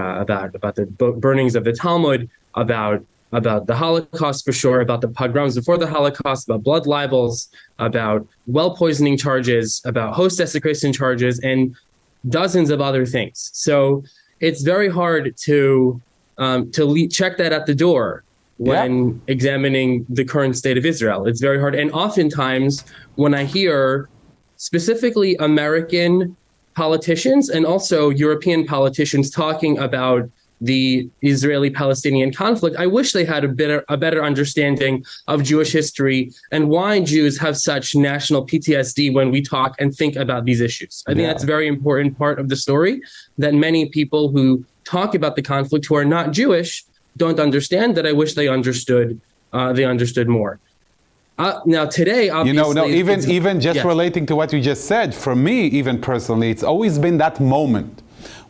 burnings of the Talmud, about the Holocaust for sure, about the pogroms before the Holocaust, about blood libels, about well poisoning charges, about host desecration charges, and dozens of other things. So it's very hard to check that at the door when examining the current state of Israel. It's very hard. And oftentimes when I hear specifically American politicians and also European politicians talking about the Israeli-Palestinian conflict, I wish they had a better understanding of Jewish history and why Jews have such national PTSD when we talk and think about these issues. I think that's a very important part of the story that many people who talk about the conflict who are not Jewish don't understand, that I wish they understood more. Now today, obviously, even just relating to what you just said, for me, even personally, it's always been that moment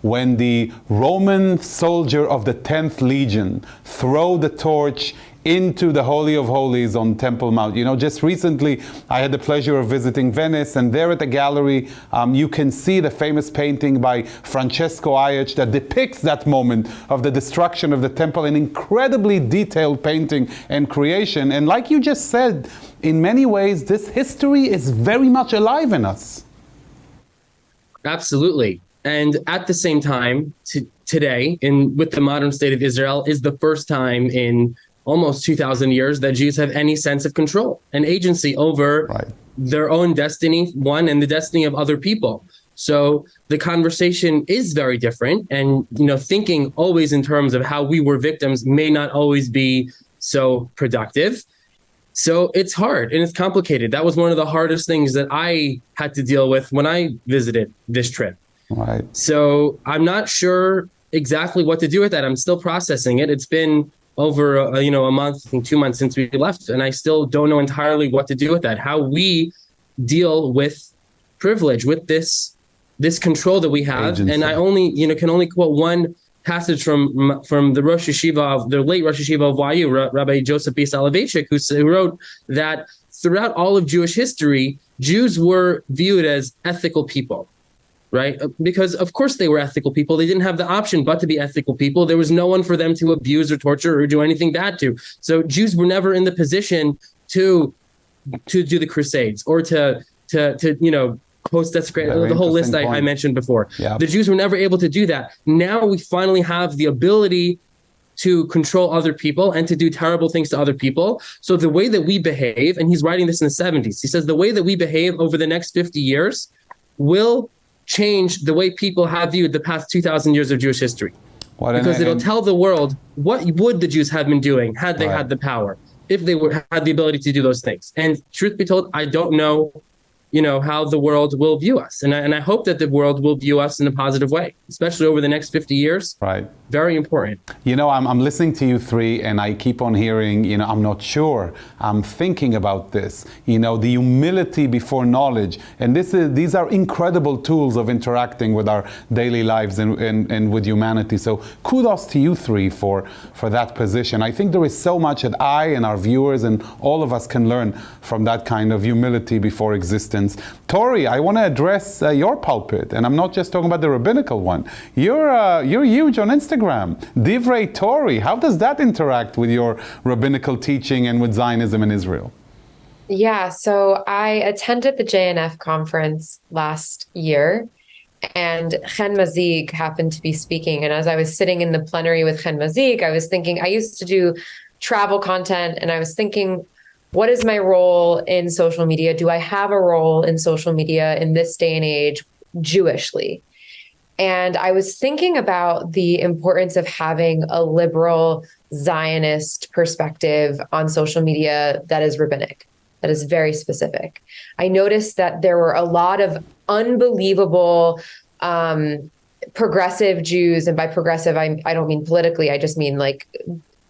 when the Roman soldier of the 10th Legion throw the torch into the Holy of Holies on Temple Mount. Just recently, I had the pleasure of visiting Venice, and there at the gallery, you can see the famous painting by Francesco Aiech that depicts that moment of the destruction of the temple, an incredibly detailed painting and creation. And like you just said, in many ways, this history is very much alive in us. Absolutely. And at the same time, today, with the modern state of Israel, is the first time in almost 2,000 years that Jews have any sense of control and agency over their own destiny, and the destiny of other people. So the conversation is very different. And, thinking always in terms of how we were victims may not always be so productive. So it's hard and it's complicated. That was one of the hardest things that I had to deal with when I visited this trip. Right. So I'm not sure exactly what to do with that. I'm still processing it. It's been over a month, I think 2 months since we left, and I still don't know entirely what to do with that. How we deal with privilege, with this control that we have. Agency. And I can only quote one passage from the Rosh Yeshiva, the late Rosh Yeshiva of YU, Rabbi Joseph B. Soloveitchik, who wrote that throughout all of Jewish history, Jews were viewed as ethical people. Right? Because, of course, they were ethical people. They didn't have the option but to be ethical people. There was no one for them to abuse or torture or do anything bad to. So Jews were never in the position to do the Crusades or to host desecration, the whole list I mentioned before. Yeah. The Jews were never able to do that. Now we finally have the ability to control other people and to do terrible things to other people. So the way that we behave, and he's writing this in the 70s, he says the way that we behave over the next 50 years will change the way people have viewed the past 2,000 years of Jewish history. Because it'll tell the world what would the Jews have been doing had they had the power, if they had the ability to do those things. And truth be told, I don't know, how the world will view us. And I hope that the world will view us in a positive way, especially over the next 50 years. Right. Very important. I'm listening to you three, and I keep on hearing, I'm not sure. I'm thinking about this. The humility before knowledge. And these are incredible tools of interacting with our daily lives and with humanity. So kudos to you three for that position. I think there is so much that I and our viewers and all of us can learn from that kind of humility before existence. Tori, I want to address your pulpit, and I'm not just talking about the rabbinical one. You're huge on Instagram. Divrei Tori, how does that interact with your rabbinical teaching and with Zionism in Israel? Yeah, so I attended the JNF conference last year, and Chen Mazig happened to be speaking. And as I was sitting in the plenary with Chen Mazig, I was thinking, I used to do travel content, and I was thinking, what is my role in social media? Do I have a role in social media in this day and age? Jewishly. And I was thinking about the importance of having a liberal Zionist perspective on social media that is rabbinic, that is very specific. I noticed that there were a lot of unbelievable progressive Jews, and by progressive, I don't mean politically, I just mean like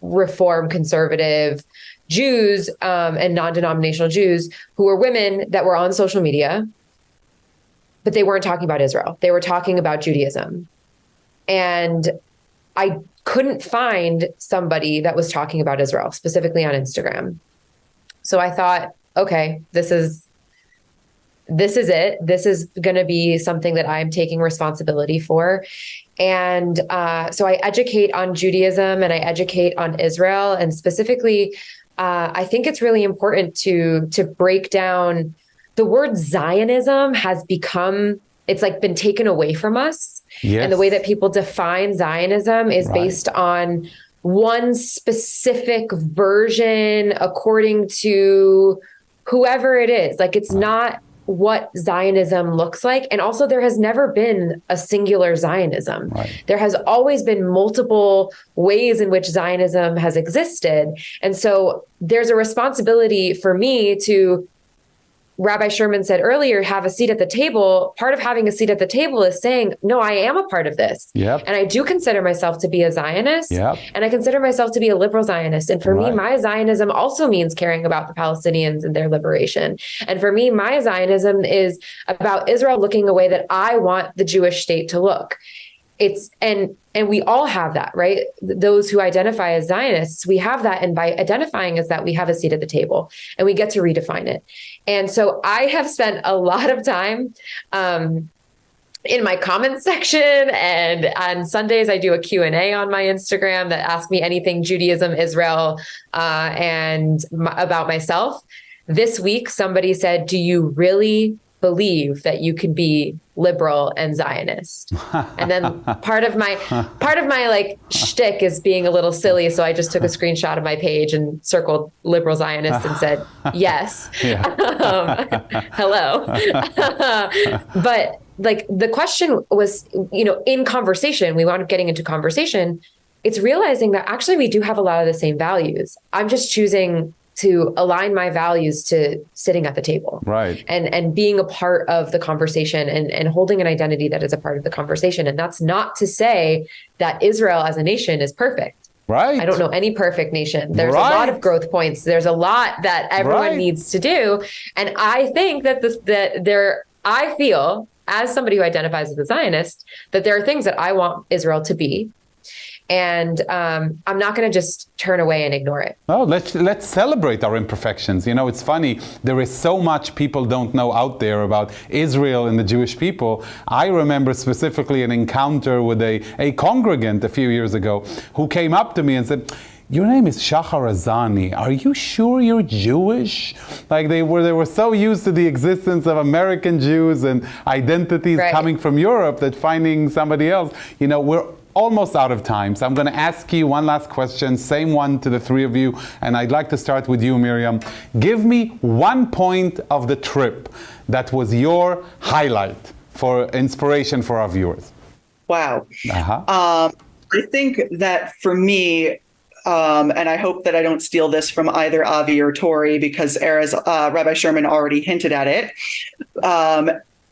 reform conservative Jews and non-denominational Jews who were women that were on social media, but they weren't talking about Israel. They were talking about Judaism. And I couldn't find somebody that was talking about Israel, specifically on Instagram. So I thought, okay, this is it. This is going to be something that I'm taking responsibility for. And so I educate on Judaism and I educate on Israel. And specifically, I think it's really important to break down the word Zionism has become, it's like been taken away from us. Yes. And the way that people define Zionism is based on one specific version according to whoever it is. Like it's not what Zionism looks like. And also there has never been a singular Zionism. Right. There has always been multiple ways in which Zionism has existed. And so there's a responsibility for me to, Rabbi Sherman said earlier, have a seat at the table. Part of having a seat at the table is saying, no, I am a part of this. Yep. And I do consider myself to be a Zionist. Yep. And I consider myself to be a liberal Zionist. And for me, my Zionism also means caring about the Palestinians and their liberation. And for me, my Zionism is about Israel looking the way that I want the Jewish state to look. It's and we all have that, right? Those who identify as Zionists, we have that. And by identifying as that, we have a seat at the table and we get to redefine it. And so I have spent a lot of time in my comments section, and on Sundays I do a Q&A on my Instagram that asks me anything Judaism, Israel, and about myself. This week, somebody said, do you really believe that you can be liberal and Zionist? And then part of my like shtick is being a little silly. So I just took a screenshot of my page and circled liberal Zionist and said, yes. Hello. But like the question was, in conversation, we wound up getting into conversation. It's realizing that actually we do have a lot of the same values. I'm just choosing to align my values to sitting at the table, right? And being a part of the conversation and holding an identity that is a part of the conversation. And that's not to say that Israel as a nation is perfect. Right. I don't know any perfect nation. There's a lot of growth points. There's a lot that everyone needs to do. And I think that I feel as somebody who identifies as a Zionist, that there are things that I want Israel to be. And I'm not going to just turn away and ignore it. Oh, let's celebrate our imperfections. It's funny. There is so much people don't know out there about Israel and the Jewish people. I remember specifically an encounter with a congregant a few years ago who came up to me and said, your name is Shahar Azani. Are you sure you're Jewish? Like they were so used to the existence of American Jews and identities coming from Europe that finding somebody else, we're almost out of time, so I'm going to ask you one last question, same one to the three of you, and I'd like to start with you, Miriam. Give me one point of the trip that was your highlight for inspiration for our viewers. Wow. I think that for me, and I hope that I don't steal this from either Avi or Tori, because Rabbi Sherman already hinted at it.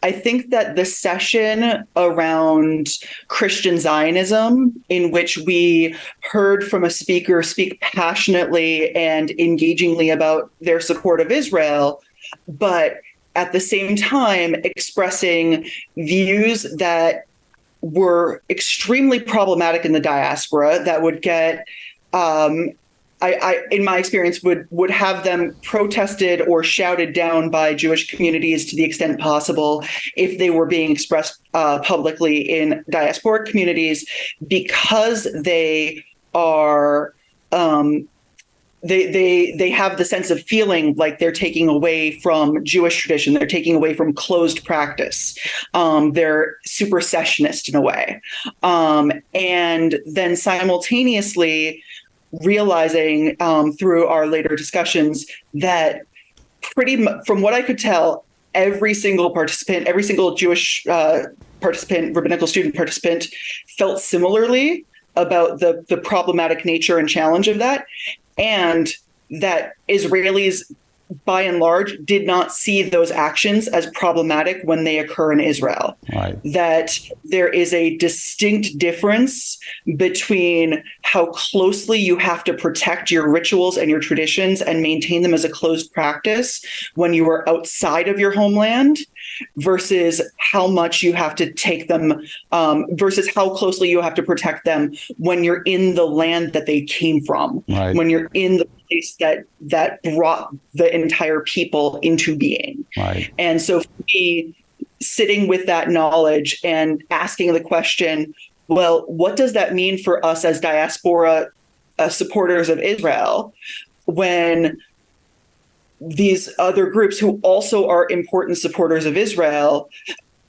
I think that the session around Christian Zionism, in which we heard from a speaker speak passionately and engagingly about their support of Israel, but at the same time expressing views that were extremely problematic in the diaspora, that would get I, in my experience, would have them protested or shouted down by Jewish communities to the extent possible if they were being expressed publicly in diasporic communities, because they are they have the sense of feeling like they're taking away from Jewish tradition, they're taking away from closed practice, they're supersessionist in a way, and then simultaneously realizing through our later discussions that from what I could tell, every single participant, every single Jewish participant, rabbinical student participant, felt similarly about the problematic nature and challenge of that, and that Israelis, by and large, did not see those actions as problematic when they occur in Israel. Right. That there is a distinct difference between how closely you have to protect your rituals and your traditions and maintain them as a closed practice when you are outside of your homeland, versus how much you have to take them, versus how closely you have to protect them when you're in the land that they came from, Right. when you're in the place that brought the entire people into being. Right. And so for me, sitting with that knowledge and asking the question, well, what does that mean for us as diaspora supporters of Israel when these other groups who also are important supporters of Israel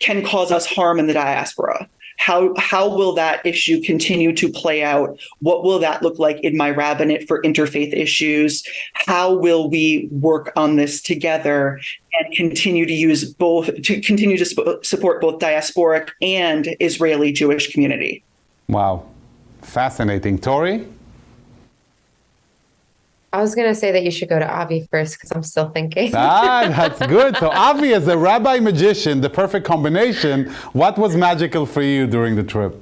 can cause us harm in the diaspora? How will that issue continue to play out? What will that look like in my rabbinate for interfaith issues? How will we work on this together and continue to support both diasporic and Israeli Jewish community? Wow. Fascinating. Tori? I was going to say that you should go to Avi first because I'm still thinking. That's good. So Avi, as a rabbi magician, the perfect combination, what was magical for you during the trip?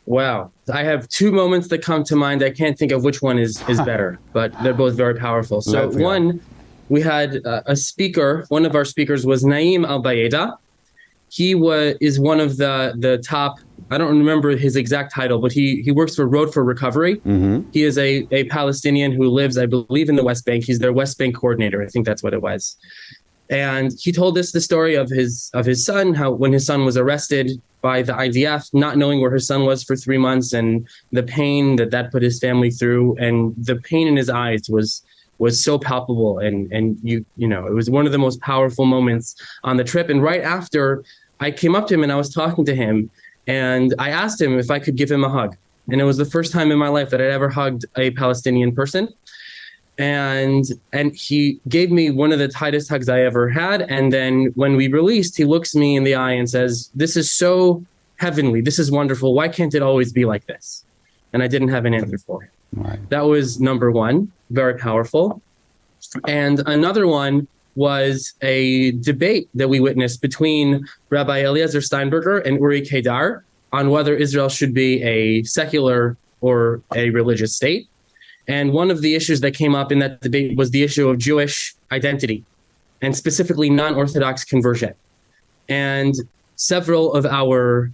Wow. I have two moments that come to mind. I can't think of which one is better, but they're both very powerful. So one, we had a speaker. One of our speakers was Naim Al-Bayeda. He is one of the top, I don't remember his exact title, but he works for Road for Recovery. Mm-hmm. He is a Palestinian who lives, I believe, in the West Bank. He's their West Bank coordinator. I think that's what it was. And he told us the story of his son, how when his son was arrested by the IDF, not knowing where his son was for 3 months, and the pain that put his family through, and the pain in his eyes was so palpable. And you know, it was one of the most powerful moments on the trip. And right after, I came up to him and I was talking to him, and I asked him if I could give him a hug. And it was the first time in my life that I'd ever hugged a Palestinian person. And he gave me one of the tightest hugs I ever had. And then when we released, he looks me in the eye and says, "This is so heavenly. This is wonderful. Why can't it always be like this?" And I didn't have an answer for him. Right. That was number one, very powerful. And another one was a debate that we witnessed between Rabbi Eliezer Steinberger and Uri Kedar on whether Israel should be a secular or a religious state. And one of the issues that came up in that debate was the issue of Jewish identity, and specifically non-Orthodox conversion. And several of our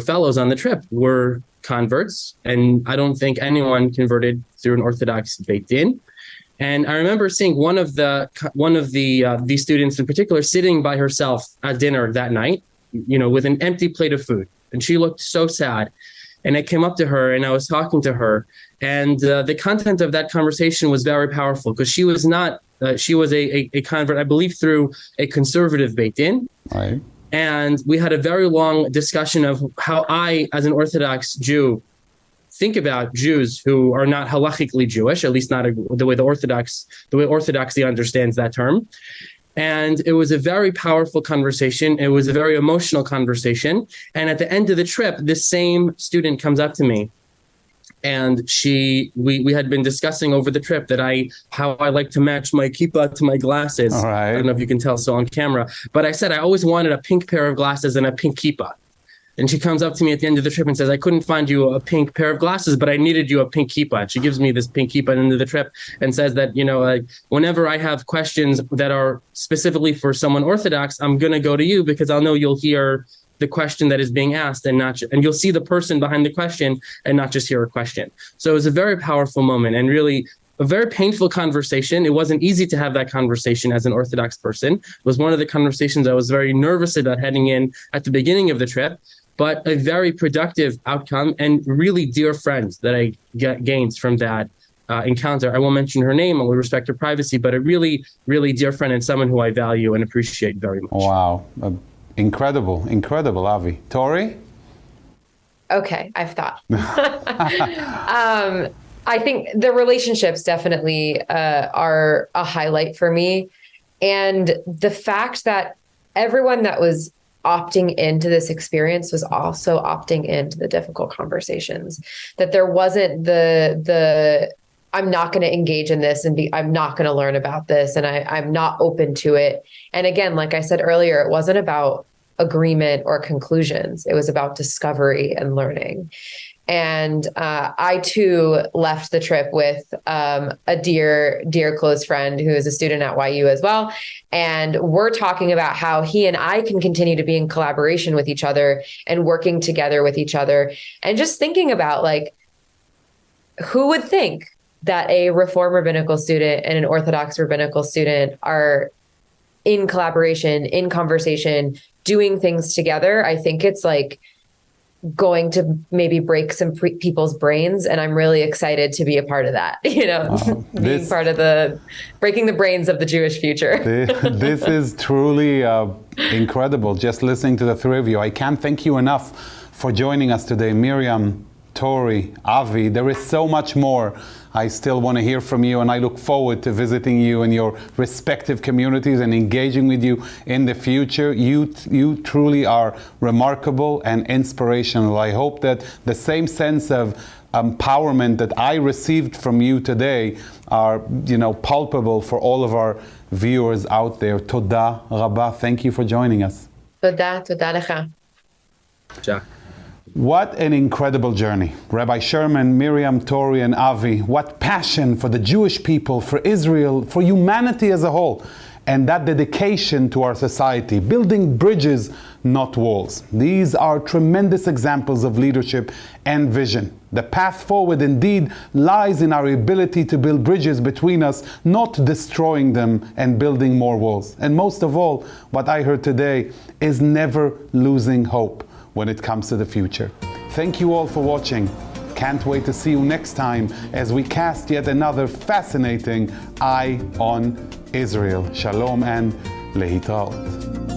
fellows on the trip were converts, and I don't think anyone converted through an Orthodox Beit Din. And I remember seeing one of these students in particular sitting by herself at dinner that night, you know, with an empty plate of food, and she looked so sad. And I came up to her and I was talking to her, and the content of that conversation was very powerful because she was not she was a convert, I believe, through a conservative Beit Din. Right. And we had a very long discussion of how I, as an Orthodox Jew, think about Jews who are not halachically Jewish, at least not the way Orthodoxy understands that term. And it was a very powerful conversation. It was a very emotional conversation. And at the end of the trip, this same student comes up to me, and we had been discussing over the trip how I like to match my kippah to my glasses. All right. I don't know if you can tell so on camera, but I said I always wanted a pink pair of glasses and a pink kippah. And she comes up to me at the end of the trip and says, "I couldn't find you a pink pair of glasses, but I needed you a pink kippah." And she gives me this pink kippah at the end of the trip and says that, you know, whenever I have questions that are specifically for someone Orthodox, I'm going to go to you because I'll know you'll hear the question that is being asked and you'll see the person behind the question and not just hear a question. So it was a very powerful moment and really a very painful conversation. It wasn't easy to have that conversation as an Orthodox person. It was one of the conversations I was very nervous about heading in at the beginning of the trip. But a very productive outcome and really dear friends that I gained from that encounter. I won't mention her name, I will respect her privacy, but a really, really dear friend and someone who I value and appreciate very much. Wow. Incredible, Avi. Tori? Okay, I've thought. I think the relationships definitely are a highlight for me. And the fact that everyone that was opting into this experience was also opting into the difficult conversations, that there wasn't the I'm not going to engage in this and I'm not going to learn about this and I'm not open to it. And again, like I said earlier, it wasn't about agreement or conclusions. It was about discovery and learning. And I too left the trip with a dear close friend who is a student at YU as well. And we're talking about how he and I can continue to be in collaboration with each other and working together with each other. And just thinking about, like, who would think that a Reform rabbinical student and an Orthodox rabbinical student are in collaboration, in conversation, doing things together. I think it's like going to maybe break some people's brains. And I'm really excited to be a part of that, being part of the breaking the brains of the Jewish future. This is truly incredible, just listening to the three of you. I can't thank you enough for joining us today. Miriam, Tori, Avi, there is so much more. I still want to hear from you, and I look forward to visiting you in your respective communities and engaging with you in the future. You truly are remarkable and inspirational. I hope that the same sense of empowerment that I received from you today are, palpable for all of our viewers out there. Toda Rabba. Thank you for joining us. Toda lecha. Jack. What an incredible journey. Rabbi Sherman, Miriam, Tori, and Avi. What passion for the Jewish people, for Israel, for humanity as a whole. And that dedication to our society, building bridges, not walls. These are tremendous examples of leadership and vision. The path forward indeed lies in our ability to build bridges between us, not destroying them and building more walls. And most of all, what I heard today is never losing hope when it comes to the future. Thank you all for watching. Can't wait to see you next time as we cast yet another fascinating eye on Israel. Shalom and lehitraot.